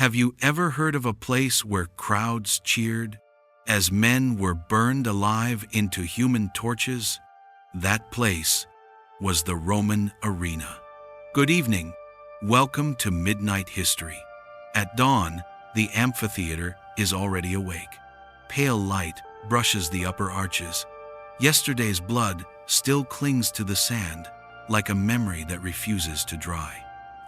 Have you ever heard of a place where crowds cheered as men were burned alive into human torches? That place was the Roman arena. Good evening. Welcome to Midnight History. At dawn, the amphitheater is already awake. Pale light brushes the upper arches. Yesterday's blood still clings to the sand, like a memory that refuses to dry.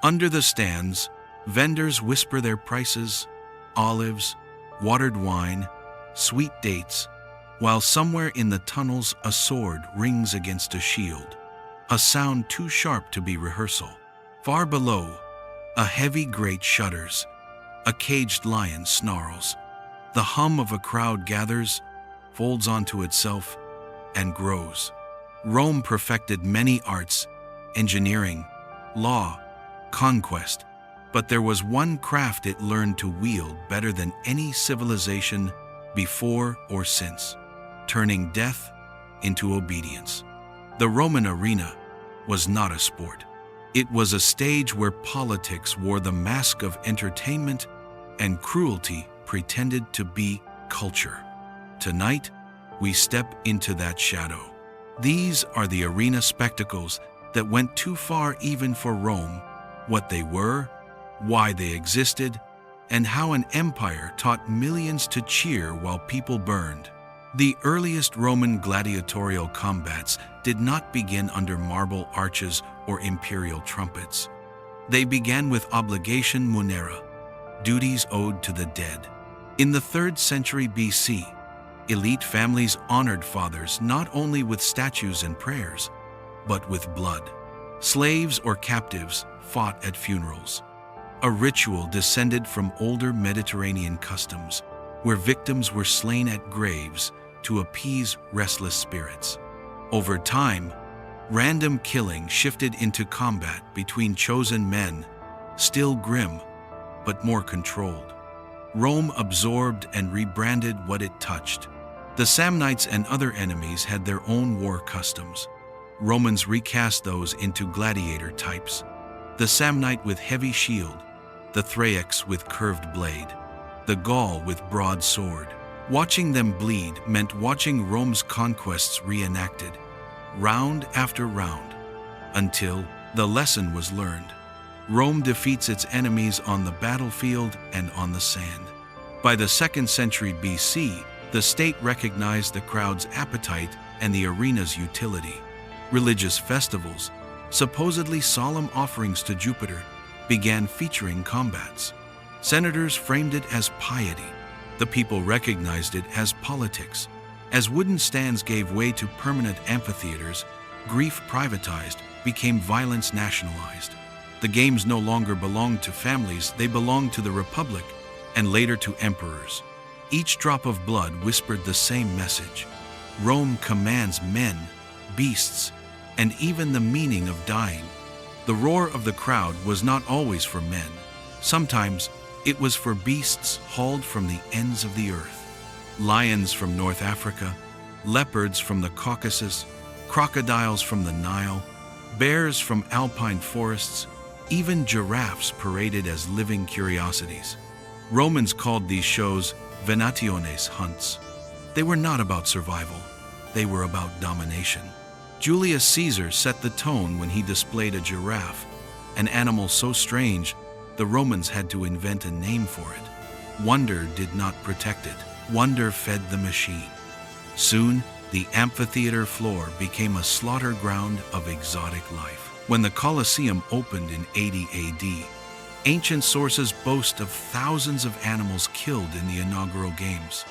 Under the stands, vendors whisper their prices: olives, watered wine, sweet dates, while somewhere in the tunnels a sword rings against a shield, a sound too sharp to be rehearsal. Far below, a heavy grate shudders, a caged lion snarls. The hum of a crowd gathers, folds onto itself, and grows. Rome perfected many arts: engineering, law, conquest. But there was one craft it learned to wield better than any civilization before or since: turning death into obedience. The Roman arena was not a sport. It was a stage where politics wore the mask of entertainment and cruelty pretended to be culture. Tonight, we step into that shadow. These are the arena spectacles that went too far even for Rome: what they were, why they existed, and how an empire taught millions to cheer while people burned. The earliest Roman gladiatorial combats did not begin under marble arches or imperial trumpets. They began with obligation munera, duties owed to the dead. In the 3rd century BC, elite families honored fathers not only with statues and prayers, but with blood. Slaves or captives fought at funerals, a ritual descended from older Mediterranean customs, where victims were slain at graves to appease restless spirits. Over time, random killing shifted into combat between chosen men, still grim, but more controlled. Rome absorbed and rebranded what it touched. The Samnites and other enemies had their own war customs. Romans recast those into gladiator types: the Samnite with heavy shield, the Thraex with curved blade, the Gaul with broad sword. Watching them bleed meant watching Rome's conquests reenacted, round after round, until the lesson was learned. Rome defeats its enemies on the battlefield and on the sand. By the 2nd century BC, the state recognized the crowd's appetite and the arena's utility. Religious festivals, supposedly solemn offerings to Jupiter, began featuring combats. Senators framed it as piety. The people recognized it as politics. As wooden stands gave way to permanent amphitheaters, grief privatized, became violence nationalized. The games no longer belonged to families, they belonged to the Republic, and later to emperors. Each drop of blood whispered the same message: Rome commands men, beasts, and even the meaning of dying. The roar of the crowd was not always for men. Sometimes it was for beasts hauled from the ends of the earth. Lions from North Africa, leopards from the Caucasus, crocodiles from the Nile, bears from alpine forests, even giraffes paraded as living curiosities. Romans called these shows Venationes hunts. They were not about survival. They were about domination. Julius Caesar set the tone when he displayed a giraffe, an animal so strange the Romans had to invent a name for it. Wonder did not protect it. Wonder fed the machine. Soon, the amphitheater floor became a slaughter ground of exotic life. When the Colosseum opened in 80 AD, ancient sources boast of thousands of animals killed in the inaugural games.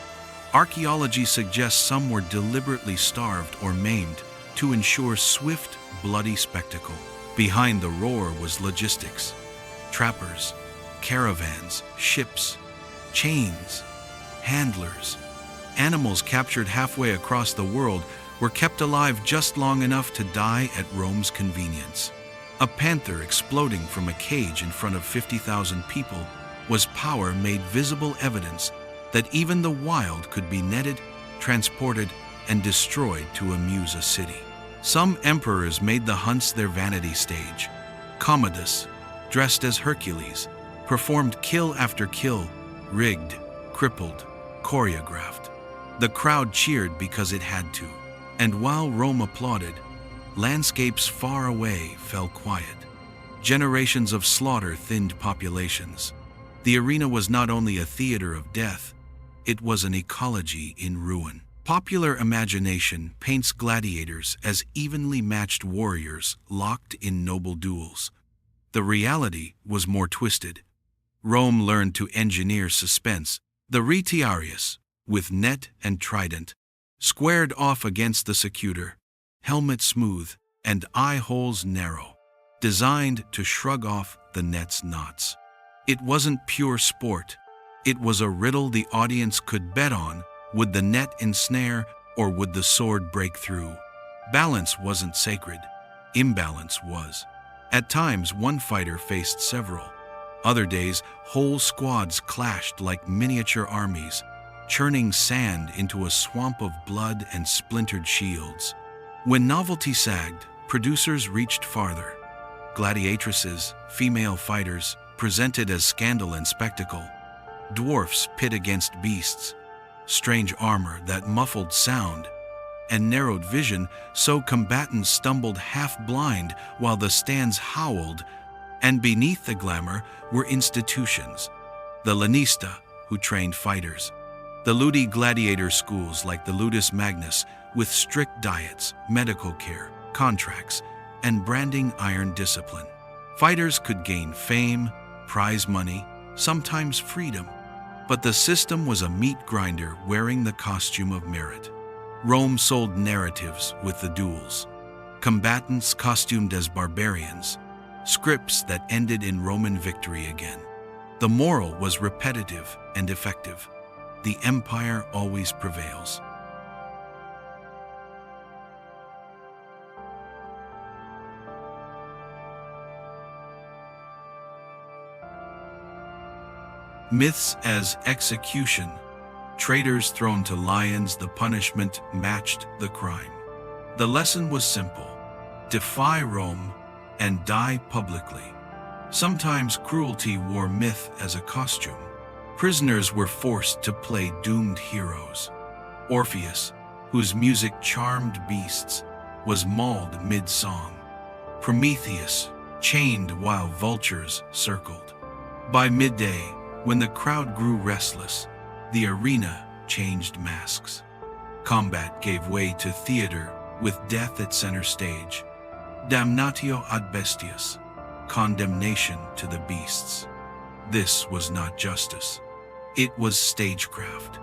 Archaeology suggests some were deliberately starved or maimed to ensure swift, bloody spectacle. Behind the roar was logistics: trappers, caravans, ships, chains, handlers. Animals captured halfway across the world were kept alive just long enough to die at Rome's convenience. A panther exploding from a cage in front of 50,000 people was power made visible evidence that even the wild could be netted, transported, and destroyed to amuse a city. Some emperors made the hunts their vanity stage. Commodus, dressed as Hercules, performed kill after kill, rigged, crippled, choreographed. The crowd cheered because it had to, and while Rome applauded, landscapes far away fell quiet. Generations of slaughter thinned populations. The arena was not only a theater of death, it was an ecology in ruin. Popular imagination paints gladiators as evenly matched warriors locked in noble duels. The reality was more twisted. Rome learned to engineer suspense. The retiarius, with net and trident, squared off against the secutor, helmet smooth and eye holes narrow, designed to shrug off the net's knots. It wasn't pure sport. It was a riddle the audience could bet on. Would the net ensnare, or would the sword break through? Balance wasn't sacred. Imbalance was. At times, one fighter faced several. Other days, whole squads clashed like miniature armies, churning sand into a swamp of blood and splintered shields. When novelty sagged, producers reached farther. Gladiatresses, female fighters, presented as scandal and spectacle. Dwarfs pit against beasts. Strange armor that muffled sound and narrowed vision, so combatants stumbled half-blind while the stands howled, and beneath the glamour were institutions. The lanista, who trained fighters. The ludi gladiator schools like the Ludus Magnus, with strict diets, medical care, contracts, and branding iron discipline. Fighters could gain fame, prize money, sometimes freedom. But the system was a meat grinder wearing the costume of merit. Rome sold narratives with the duels. Combatants costumed as barbarians. Scripts that ended in Roman victory again. The moral was repetitive and effective. The empire always prevails. Myths as execution. Traitors thrown to lions, the punishment matched the crime. The lesson was simple: defy Rome and die publicly. Sometimes cruelty wore myth as a costume. Prisoners were forced to play doomed heroes. Orpheus, whose music charmed beasts, was mauled mid-song. Prometheus, chained while vultures circled. By midday, when the crowd grew restless, the arena changed masks. Combat gave way to theater with death at center stage. Damnatio ad bestias, condemnation to the beasts. This was not justice. It was stagecraft.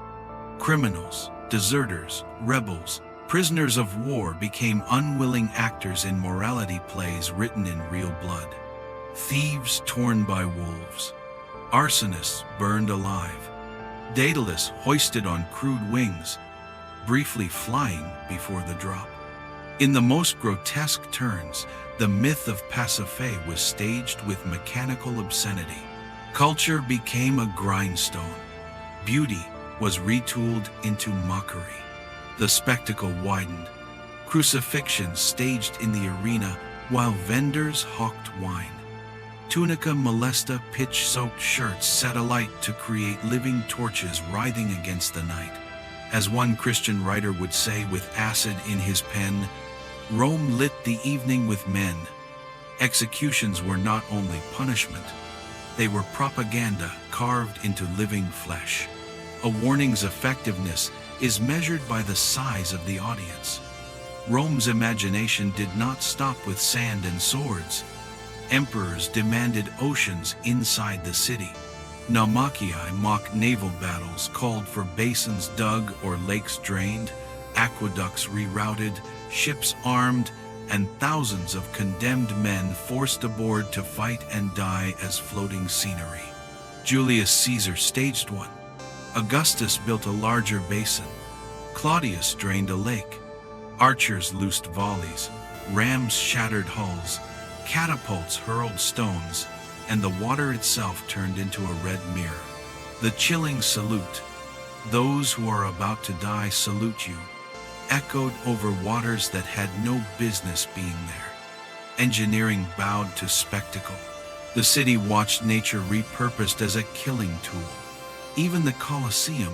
Criminals, deserters, rebels, prisoners of war became unwilling actors in morality plays written in real blood. Thieves torn by wolves. Arsonists burned alive. Daedalus hoisted on crude wings, briefly flying before the drop. In the most grotesque turns, the myth of Pasiphae was staged with mechanical obscenity. Culture became a grindstone. Beauty was retooled into mockery. The spectacle widened. Crucifixions staged in the arena while vendors hawked wine. Tunica molesta, pitch-soaked shirts set alight to create living torches writhing against the night. As one Christian writer would say with acid in his pen, Rome lit the evening with men. Executions were not only punishment, they were propaganda carved into living flesh. A warning's effectiveness is measured by the size of the audience. Rome's imagination did not stop with sand and swords. Emperors demanded oceans inside the city. Naumachii mock naval battles called for basins dug or lakes drained, aqueducts rerouted, ships armed, and thousands of condemned men forced aboard to fight and die as floating scenery. Julius Caesar staged one. Augustus built a larger basin. Claudius drained a lake. Archers loosed volleys. Rams shattered hulls. Catapults hurled stones, and the water itself turned into a red mirror. The chilling salute, "Those who are about to die salute you," echoed over waters that had no business being there. Engineering bowed to spectacle. The city watched nature repurposed as a killing tool. Even the Colosseum,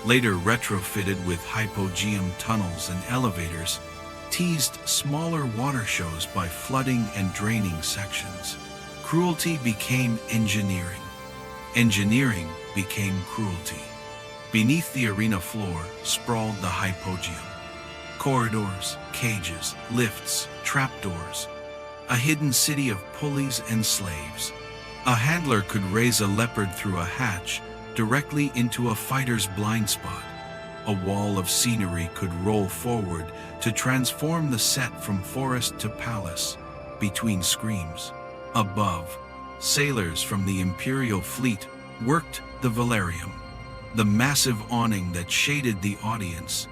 later retrofitted with hypogeum tunnels and elevators, teased smaller water shows by flooding and draining sections. Cruelty became engineering. Engineering became cruelty. Beneath the arena floor sprawled the hypogeum. Corridors, cages, lifts, trapdoors. A hidden city of pulleys and slaves. A handler could raise a leopard through a hatch directly into a fighter's blind spot. A wall of scenery could roll forward to transform the set from forest to palace between screams. Above, sailors from the Imperial fleet worked the velarium, the massive awning that shaded the audience.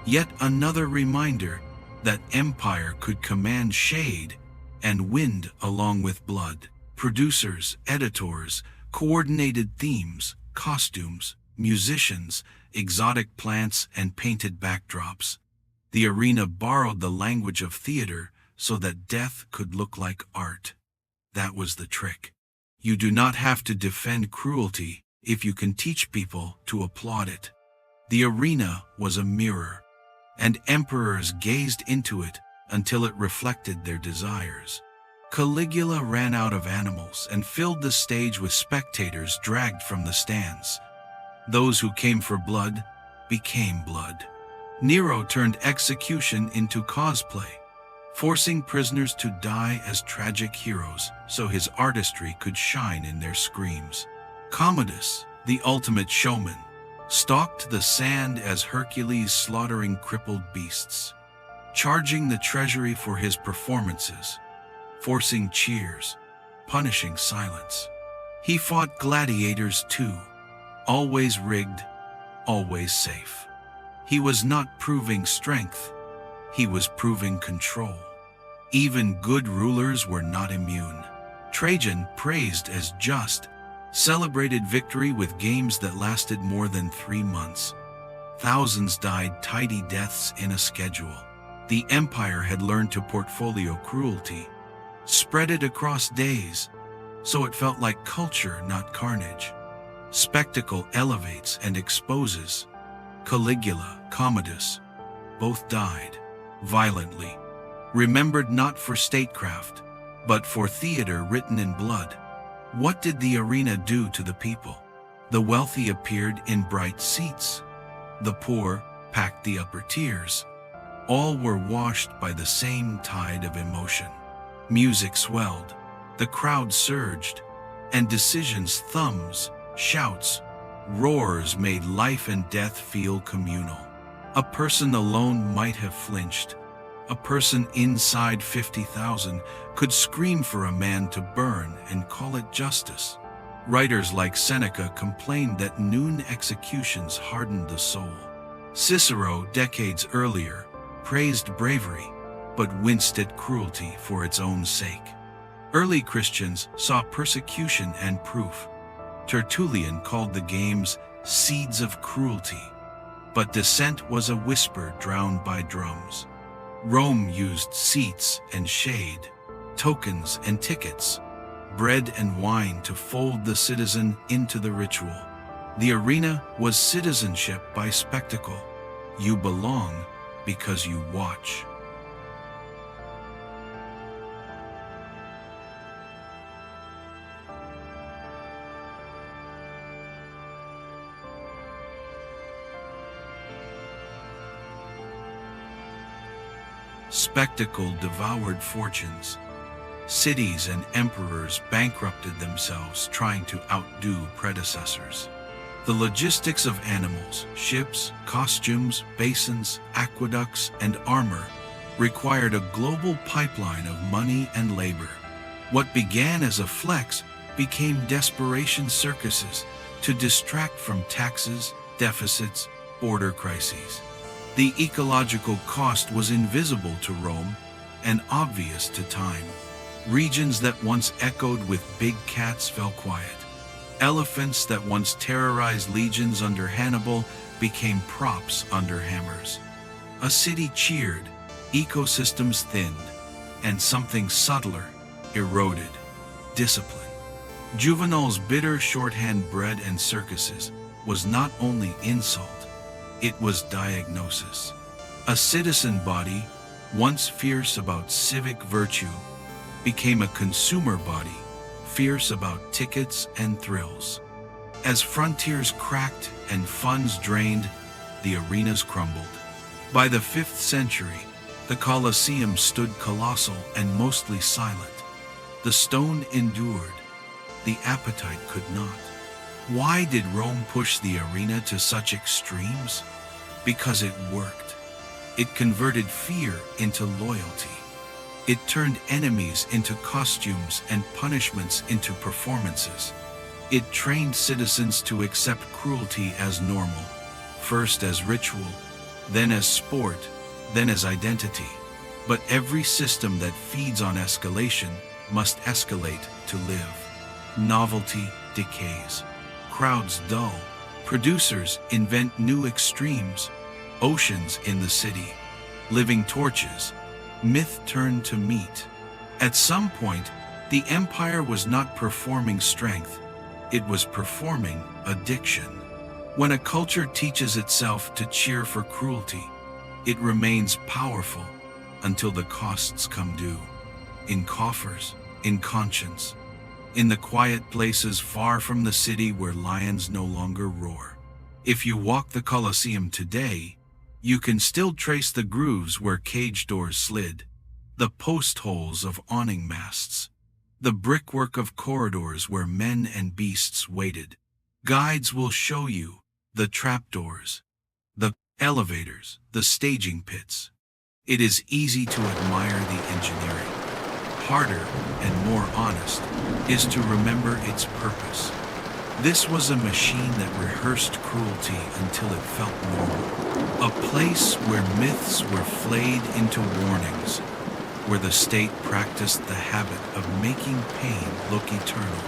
Yet another reminder that empire could command shade and wind along with blood. Producers, editors, coordinated themes, costumes, musicians, exotic plants, and painted backdrops. The arena borrowed the language of theater so that death could look like art. That was the trick. You do not have to defend cruelty if you can teach people to applaud it. The arena was a mirror, and emperors gazed into it until it reflected their desires. Caligula ran out of animals and filled the stage with spectators dragged from the stands. Those who came for blood became blood. Nero turned execution into cosplay, forcing prisoners to die as tragic heroes so his artistry could shine in their screams. Commodus, the ultimate showman, stalked the sand as Hercules slaughtering crippled beasts, charging the treasury for his performances, forcing cheers, punishing silence. He fought gladiators too, always rigged, always safe. He was not proving strength, he was proving control. Even good rulers were not immune. Trajan, praised as just, celebrated victory with games that lasted more than 3 months. Thousands died tidy deaths in a schedule. The empire had learned to portfolio cruelty, spread it across days, so it felt like culture, not carnage. Spectacle elevates and exposes. Caligula, Commodus, both died violently, remembered not for statecraft, but for theater written in blood. What did the arena do to the people? The wealthy appeared in bright seats. The poor packed the upper tiers. All were washed by the same tide of emotion. Music swelled, the crowd surged, and decisions, thumbs, shouts, roars made life and death feel communal. A person alone might have flinched. A person inside 50,000 could scream for a man to burn and call it justice. Writers like Seneca complained that noon executions hardened the soul. Cicero, decades earlier, praised bravery, but winced at cruelty for its own sake. Early Christians saw persecution and proof. Tertullian called the games seeds of cruelty, but dissent was a whisper drowned by drums. Rome used seats and shade, tokens and tickets, bread and wine to fold the citizen into the ritual. The arena was citizenship by spectacle. You belong because you watch. Spectacle devoured fortunes. Cities and emperors bankrupted themselves trying to outdo predecessors. The logistics of animals, ships, costumes, basins, aqueducts, and armor required a global pipeline of money and labor. What began as a flex became desperation circuses to distract from taxes, deficits, border crises. The ecological cost was invisible to Rome and obvious to time. Regions that once echoed with big cats fell quiet. Elephants that once terrorized legions under Hannibal became props under hammers. A city cheered, ecosystems thinned, and something subtler eroded. discipline. Juvenal's bitter shorthand bread and circuses was not only insult, it was diagnosis. A citizen body, once fierce about civic virtue, became a consumer body, fierce about tickets and thrills. As frontiers cracked and funds drained, the arenas crumbled. By the 5th century, the Colosseum stood colossal and mostly silent. The stone endured, the appetite could not. Why did Rome push the arena to such extremes? Because it worked. It converted fear into loyalty. It turned enemies into costumes and punishments into performances. It trained citizens to accept cruelty as normal, first as ritual, then as sport, then as identity. But every system that feeds on escalation must escalate to live. Novelty decays. Crowds dull. Producers invent new extremes. Oceans in the city. Living torches. Myth turned to meat. At some point, the empire was not performing strength. It was performing addiction. When a culture teaches itself to cheer for cruelty, it remains powerful until the costs come due. In coffers, in conscience, in the quiet places far from the city where lions no longer roar. If you walk the Colosseum today, you can still trace the grooves where cage doors slid, the post holes of awning masts, the brickwork of corridors where men and beasts waited. Guides will show you the trapdoors, the elevators, the staging pits. It is easy to admire the engineering. Harder and more honest is to remember its purpose. This was a machine that rehearsed cruelty until it felt normal. A place where myths were flayed into warnings, where the state practiced the habit of making pain look eternal.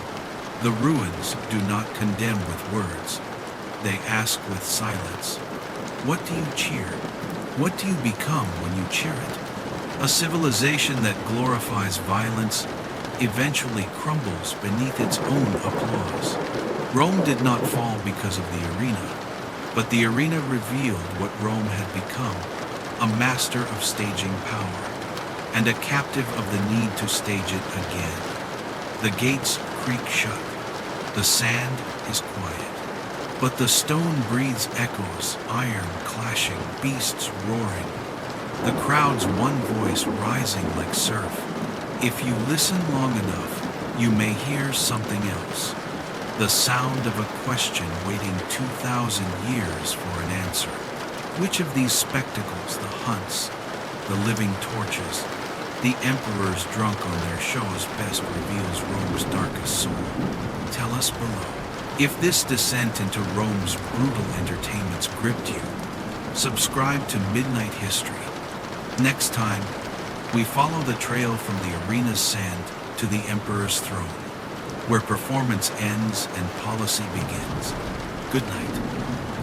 The ruins do not condemn with words. They ask with silence. What do you cheer? What do you become when you cheer it? A civilization that glorifies violence eventually crumbles beneath its own applause. Rome did not fall because of the arena, but the arena revealed what Rome had become, a master of staging power, and a captive of the need to stage it again. The gates creak shut. The sand is quiet. But the stone breathes echoes, iron clashing, beasts roaring. The crowd's one voice rising like surf. If you listen long enough, you may hear something else. The sound of a question waiting 2,000 years for an answer. Which of these spectacles, the hunts, the living torches, the emperors drunk on their shows best reveals Rome's darkest soul? Tell us below. If this descent into Rome's brutal entertainments gripped you, subscribe to Midnight History. Next time, we follow the trail from the arena's sand to the emperor's throne, where performance ends and policy begins. Good night.